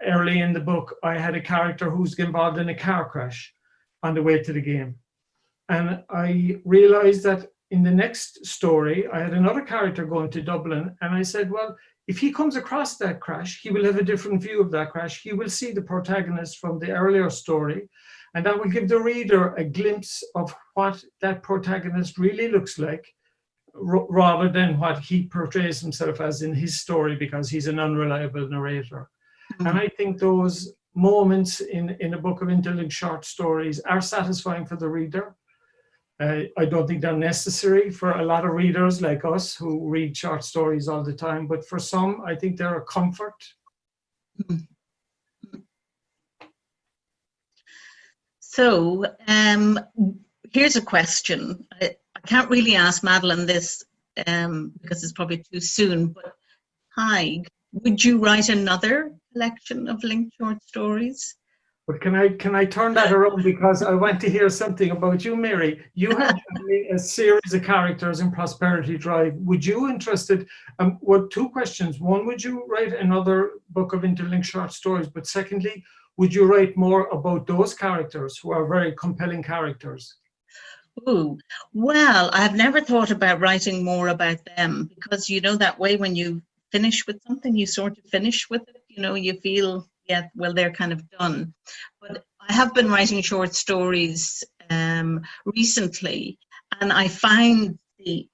early in the book, I had a character who's involved in a car crash on the way to the game. And I realized that in the next story, I had another character going to Dublin, and I said, well, if he comes across that crash, he will have a different view of that crash. He will see the protagonist from the earlier story, and that will give the reader a glimpse of what that protagonist really looks like, rather than what he portrays himself as in his story, because he's an unreliable narrator. Mm-hmm. And I think those moments in a book of interlinked short stories are satisfying for the reader. I don't think they're necessary for a lot of readers like us who read short stories all the time, but for some, I think they're a comfort. So here's a question. I can't really ask Madeleine this because it's probably too soon, but Haig, would you write another collection of linked short stories? But can I turn that around, because I want to hear something about you, Mary. You had a series of characters in Prosperity Drive. Would you interested? Well, two questions. One, would you write another book of interlinked short stories? But secondly, would you write more about those characters who are very compelling characters? Oh, well, I've never thought about writing more about them, because you know that way when you finish with something, you sort of finish with it. You know, you feel, yeah, well, they're kind of done. But I have been writing short stories recently, and I find the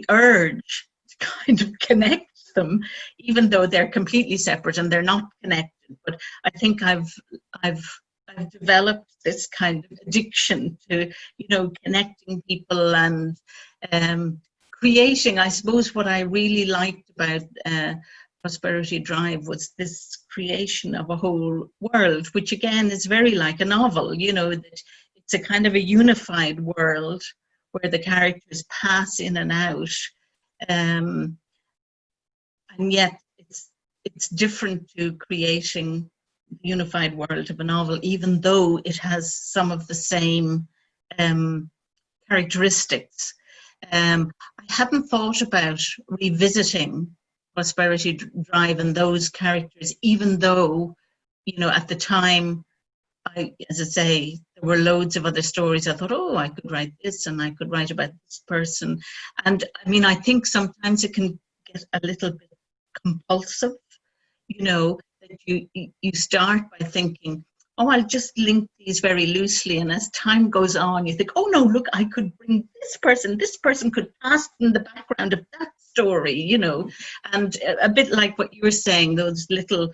urge to kind of connect them, even though they're completely separate and they're not connected. But I think I've developed this kind of addiction to, you know, connecting people and creating. I suppose what I really liked about Prosperity Drive was this creation of a whole world, which again is very like a novel, you know, that it's a kind of a unified world where the characters pass in and out, and yet it's different to creating the unified world of a novel, even though it has some of the same characteristics. I hadn't thought about revisiting Prosperity Drive and those characters, even though, you know, at the time, as I say, there were loads of other stories. I thought, oh, I could write this and I could write about this person. And I mean, I think sometimes it can get a little bit compulsive, you know, that you start by thinking, oh, I'll just link these very loosely. And as time goes on, you think, oh, no, look, I could bring this person could pass in the background of that story, you know. And a bit like what you were saying, those little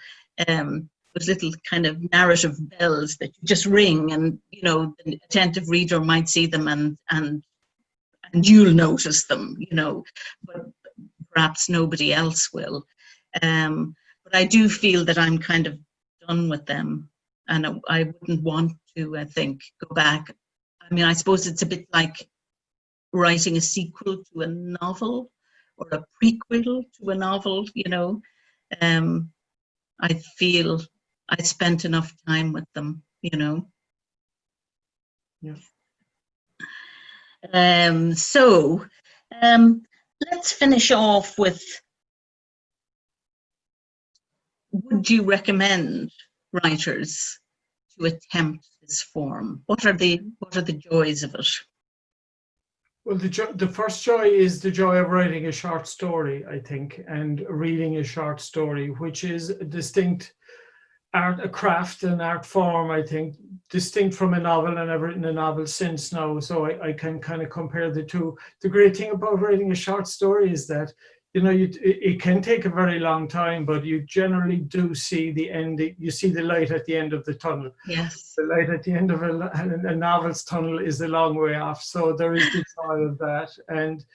kind of narrative bells that you just ring, and, you know, the attentive reader might see them and you'll notice them, you know, but perhaps nobody else will. But I do feel that I'm kind of done with them. And I wouldn't want to, I think, go back. I mean, I suppose it's a bit like writing a sequel to a novel or a prequel to a novel, you know. I feel I spent enough time with them, you know. Yeah. So let's finish off with, would you recommend writers to attempt this form? What are the joys of it? Well, the first joy is the joy of writing a short story, I think, and reading a short story, which is a distinct art, a craft, an art form, I think, distinct from a novel, and I've written a novel since now, so I can kind of compare the two. The great thing about writing a short story is that, you know, it can take a very long time, but you generally do see the end. You see the light at the end of the tunnel. Yes. The light at the end of a novel's tunnel is a long way off. So there is the joy of that, and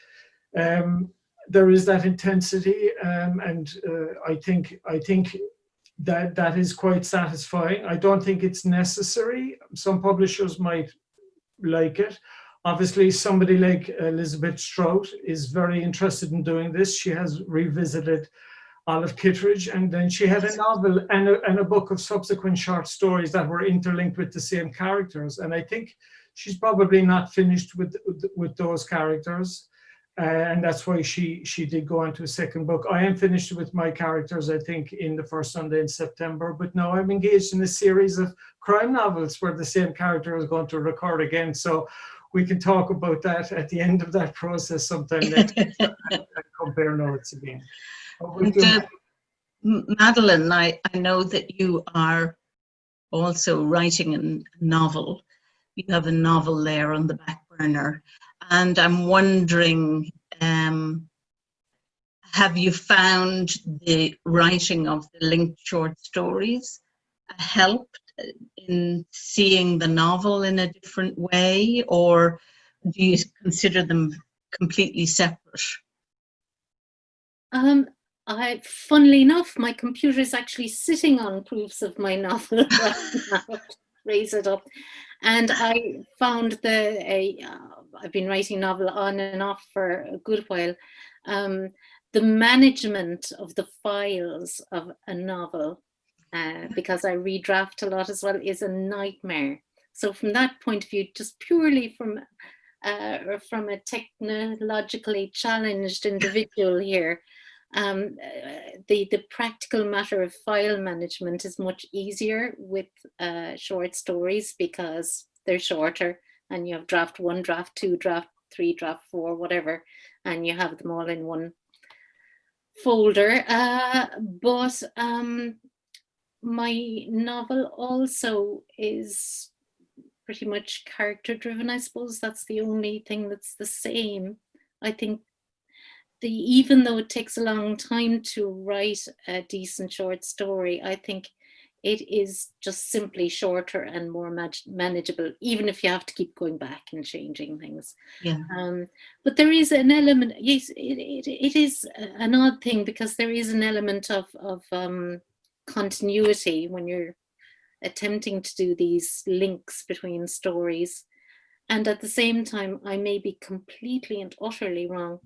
there is that intensity, and I think that is quite satisfying. I don't think it's necessary. Some publishers might like it. Obviously, somebody like Elizabeth Strout is very interested in doing this. She has revisited Olive Kitteridge, and then she had a novel and a book of subsequent short stories that were interlinked with the same characters. And I think she's probably not finished with those characters. And that's why she did go on to a second book. I am finished with my characters, I think, in the first Sunday in September. But now I'm engaged in a series of crime novels where the same character is going to recur again. So we can talk about that at the end of that process sometime next week and compare notes again. Madeleine, I know that you are also writing a novel. You have a novel there on the back burner. And I'm wondering, have you found the writing of the linked short stories a help in seeing the novel in a different way, or do you consider them completely separate? Funnily enough, my computer is actually sitting on proofs of my novel right now. Raise it up, and I found I've been writing novel on and off for a good while. The management of the files of a novel, because I redraft a lot as well, is a nightmare. So from that point of view, just purely from a technologically challenged individual here, the practical matter of file management is much easier with short stories because they're shorter and you have draft 1, draft 2, draft 3, draft 4, whatever, and you have them all in one folder. But my novel also is pretty much character driven. I suppose that's the only thing that's the same. I think even though it takes a long time to write a decent short story, I think it is just simply shorter and more manageable, even if you have to keep going back and changing things. Yeah. But there is an element, yes, it is an odd thing because there is an element of continuity when you're attempting to do these links between stories. And at the same time, I may be completely and utterly wrong.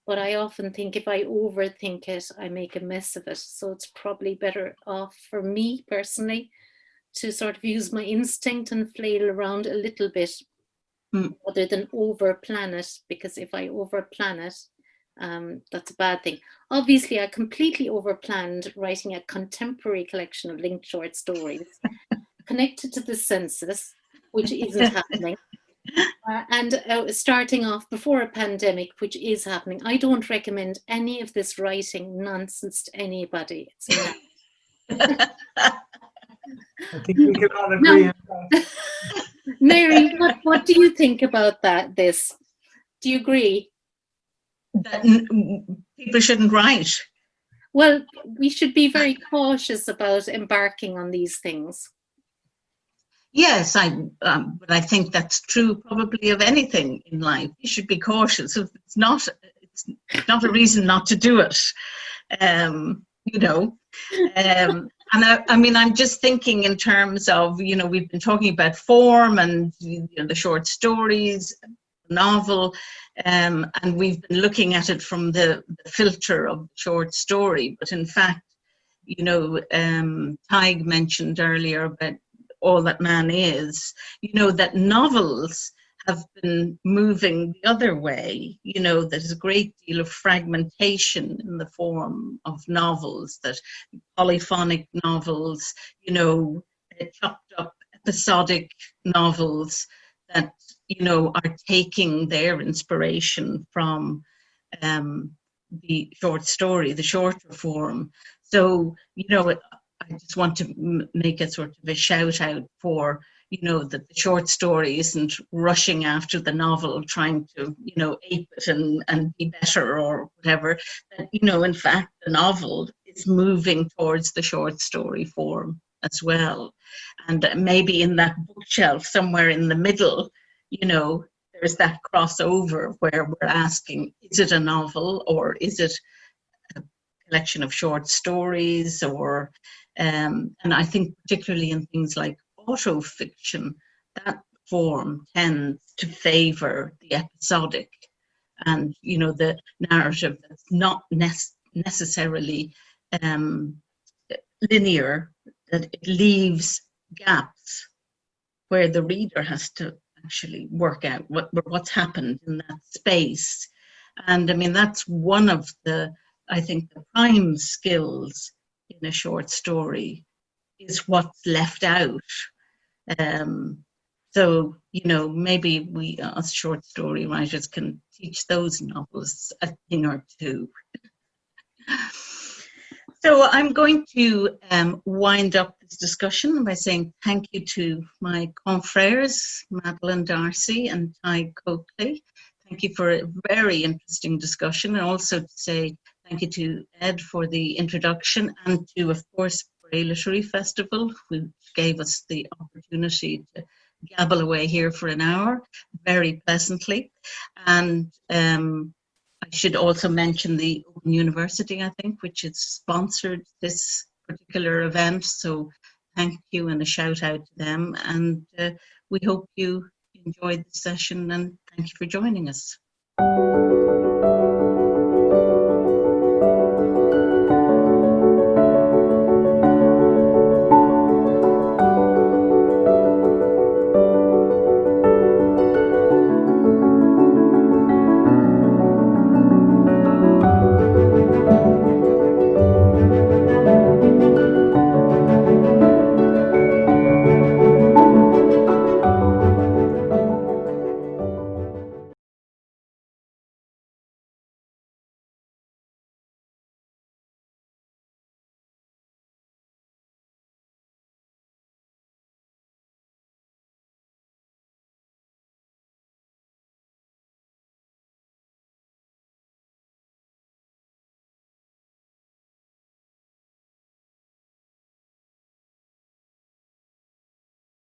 But I often think if I overthink it, I make a mess of it. So it's probably better off for me personally to sort of use my instinct and flail around a little bit rather than over plan it. Because if I over plan it, that's a bad thing. Obviously, I completely over planned writing a contemporary collection of linked short stories connected to the census, which isn't happening. And starting off before a pandemic, which is happening. I don't recommend any of this writing nonsense to anybody. I think we can all agree on that. Mary, what do you think about this? Do you agree? That people shouldn't write. Well, we should be very cautious about embarking on these things. Yes, but I think that's true probably of anything in life. You should be cautious. It's not a reason not to do it, you know. And I mean, I'm just thinking in terms of, we've been talking about form and the short stories, novel, and we've been looking at it from the filter of the short story. But in fact, Tig mentioned earlier about All That Man Is, that novels have been moving the other way. There's a great deal of fragmentation in the form of novels, that polyphonic novels, chopped up episodic novels that, are taking their inspiration from the short story, the shorter form. So, I just want to make a sort of a shout out for, that the short story isn't rushing after the novel, trying to, ape it and be better or whatever. That, in fact, the novel is moving towards the short story form as well. And maybe in that bookshelf somewhere in the middle, there's that crossover where we're asking, is it a novel or is it a collection of short stories? And I think particularly in things like autofiction, that form tends to favour the episodic and, you know, the narrative that's not necessarily linear, that it leaves gaps where the reader has to actually work out what's happened in that space. And I mean, that's one of the, I think, the prime skills in a short story is what's left out. So, you know, maybe we as short story writers can teach those novels a thing or two. So I'm going to wind up this discussion by saying thank you to my confrères, Madeleine D'Arcy and Ty Coakley. Thank you for a very interesting discussion, and also to say thank you to Ed for the introduction, and to, of course, Bray Literary Festival, who gave us the opportunity to gabble away here for an hour very pleasantly. And I should also mention the Open University, I think, which has sponsored this particular event. So thank you and a shout out to them. And we hope you enjoyed the session, and thank you for joining us.